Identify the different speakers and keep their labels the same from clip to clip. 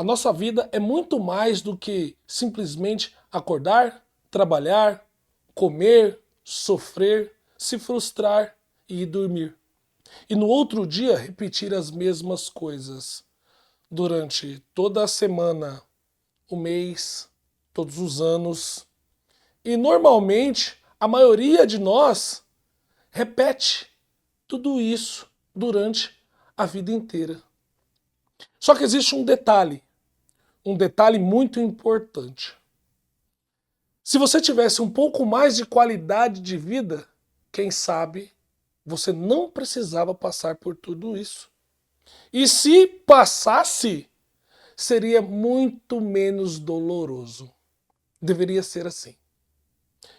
Speaker 1: A nossa vida é muito mais do que simplesmente acordar, trabalhar, comer, sofrer, se frustrar e ir dormir. E no outro dia repetir as mesmas coisas durante toda a semana, o mês, todos os anos. E normalmente a maioria de nós repete tudo isso durante a vida inteira. Só que existe um detalhe muito importante. Se você tivesse um pouco mais de qualidade de vida, quem sabe você não precisava passar por tudo isso. E se passasse, seria muito menos doloroso. Deveria ser assim.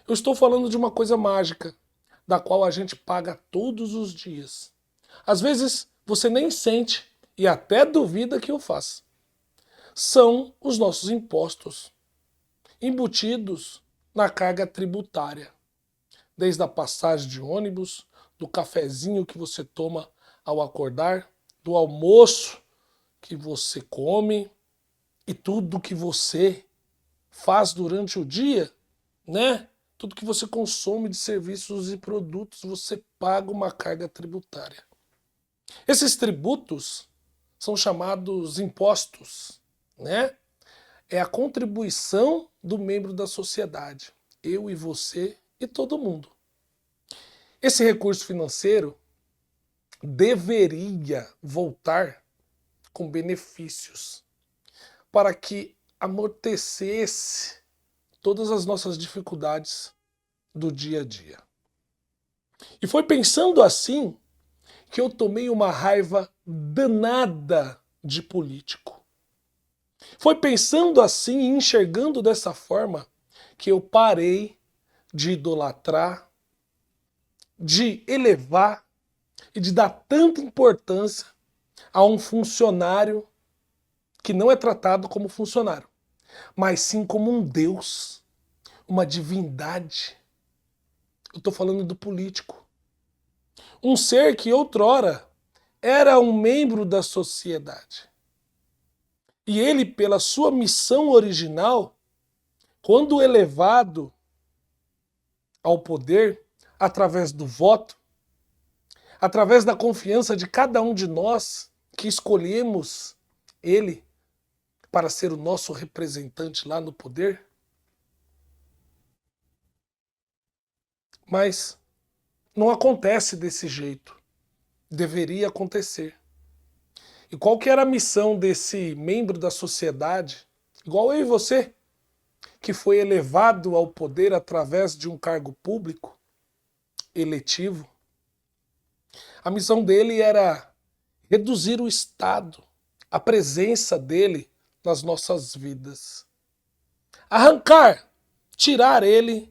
Speaker 1: Eu estou falando de uma coisa mágica, da qual a gente paga todos os dias. Às vezes você nem sente e até duvida que o faz. São os nossos impostos, embutidos na carga tributária. Desde a passagem de ônibus, do cafezinho que você toma ao acordar, do almoço que você come e tudo que você faz durante o dia, né? Tudo que você consome de serviços e produtos, você paga uma carga tributária. Esses tributos são chamados impostos, né? É a contribuição do membro da sociedade, eu e você e todo mundo. Esse recurso financeiro deveria voltar com benefícios para que amortecesse todas as nossas dificuldades do dia a dia. E foi pensando assim que eu tomei uma raiva danada de político. Foi pensando assim e enxergando dessa forma que eu parei de idolatrar, de elevar e de dar tanta importância a um funcionário que não é tratado como funcionário, mas sim como um Deus, uma divindade. Eu estou falando do político. Um ser que outrora era um membro da sociedade. E ele, pela sua missão original, quando elevado ao poder, através do voto, através da confiança de cada um de nós que escolhemos ele para ser o nosso representante lá no poder, mas não acontece desse jeito. Deveria acontecer. E qual que era a missão desse membro da sociedade, igual eu e você, que foi elevado ao poder através de um cargo público, eletivo? A missão dele era reduzir o Estado, a presença dele nas nossas vidas. Arrancar, tirar ele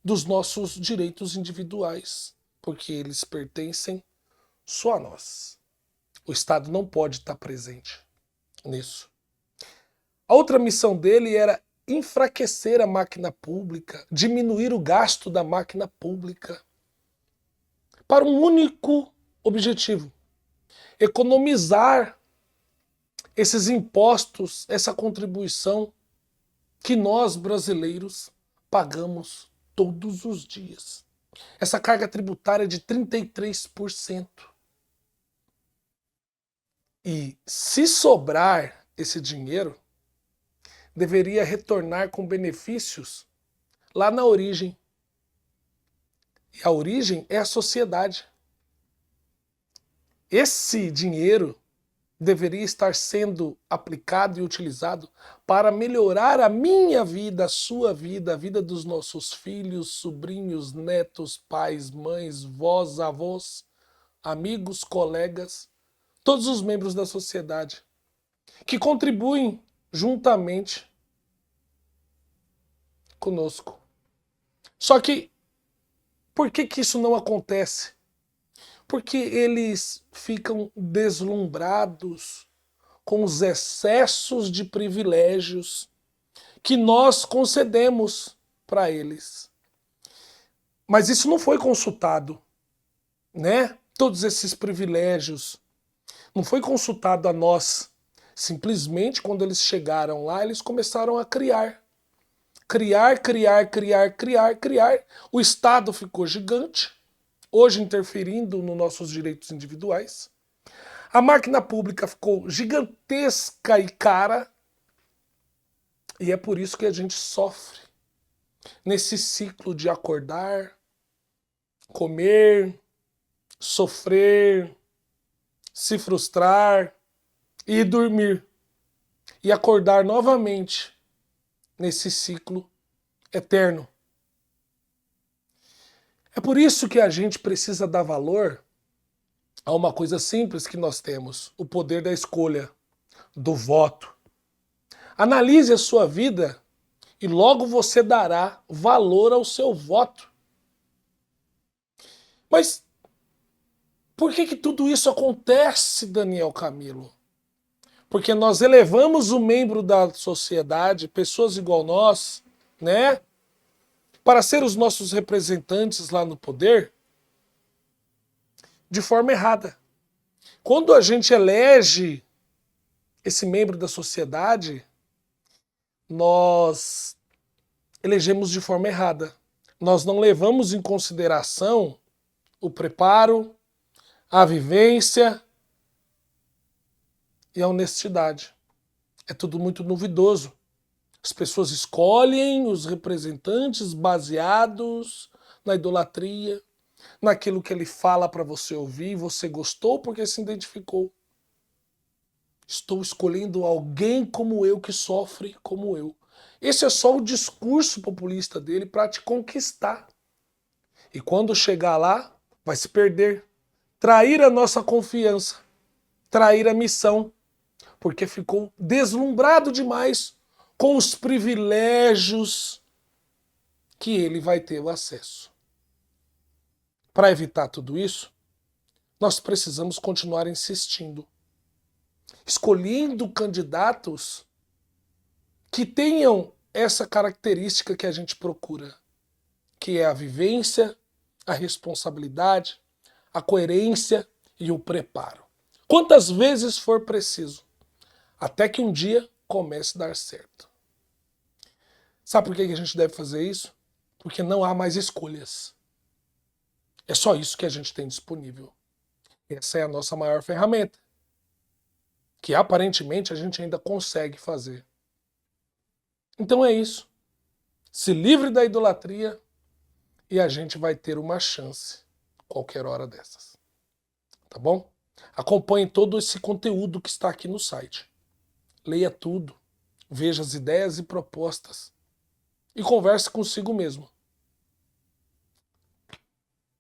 Speaker 1: dos nossos direitos individuais, porque eles pertencem só a nós. O Estado não pode estar presente nisso. A outra missão dele era enfraquecer a máquina pública, diminuir o gasto da máquina pública, para um único objetivo: economizar esses impostos, essa contribuição que nós brasileiros pagamos todos os dias. Essa carga tributária de 33%. E se sobrar esse dinheiro, deveria retornar com benefícios lá na origem. E a origem é a sociedade. Esse dinheiro deveria estar sendo aplicado e utilizado para melhorar a minha vida, a sua vida, a vida dos nossos filhos, sobrinhos, netos, pais, mães, vós, avós, amigos, colegas, todos os membros da sociedade que contribuem juntamente conosco. Só que por que isso não acontece? Porque eles ficam deslumbrados com os excessos de privilégios que nós concedemos para eles. Mas isso não foi consultado, né? Todos esses privilégios. Não foi consultado a nós Simplesmente, quando eles chegaram lá, eles começaram a criar. Criar, criar, criar, criar, criar. O Estado ficou gigante, hoje interferindo nos nossos direitos individuais. A máquina pública ficou gigantesca e cara. E é por isso que a gente sofre nesse ciclo de acordar, comer, sofrer, se frustrar e dormir. E acordar novamente nesse ciclo eterno. É por isso que a gente precisa dar valor a uma coisa simples que nós temos: o poder da escolha, do voto. Analise a sua vida e logo você dará valor ao seu voto. Mas por que tudo isso acontece, Daniel Camilo? Porque nós elevamos o membro da sociedade, pessoas igual nós, né, para ser os nossos representantes lá no poder, de forma errada. Quando a gente elege esse membro da sociedade, nós elegemos de forma errada. Nós não levamos em consideração o preparo, a vivência e a honestidade. É tudo muito duvidoso. As pessoas escolhem os representantes baseados na idolatria, naquilo que ele fala para você ouvir, você gostou porque se identificou. Estou escolhendo alguém como eu, que sofre como eu. Esse é só o discurso populista dele para te conquistar. E quando chegar lá, vai se perder. Trair a nossa confiança. Trair a missão. Porque ficou deslumbrado demais com os privilégios que ele vai ter o acesso. Para evitar tudo isso, nós precisamos continuar insistindo, escolhendo candidatos que tenham essa característica que a gente procura, que é a vivência, a responsabilidade, a coerência e o preparo. Quantas vezes for preciso, até que um dia comece a dar certo. Sabe por que a gente deve fazer isso? Porque não há mais escolhas. É só isso que a gente tem disponível. Essa é a nossa maior ferramenta, que aparentemente a gente ainda consegue fazer. Então é isso. Se livre da idolatria e a gente vai ter uma chance qualquer hora dessas. Tá bom? Acompanhe todo esse conteúdo que está aqui no site. Leia tudo, veja as ideias e propostas e converse consigo mesmo.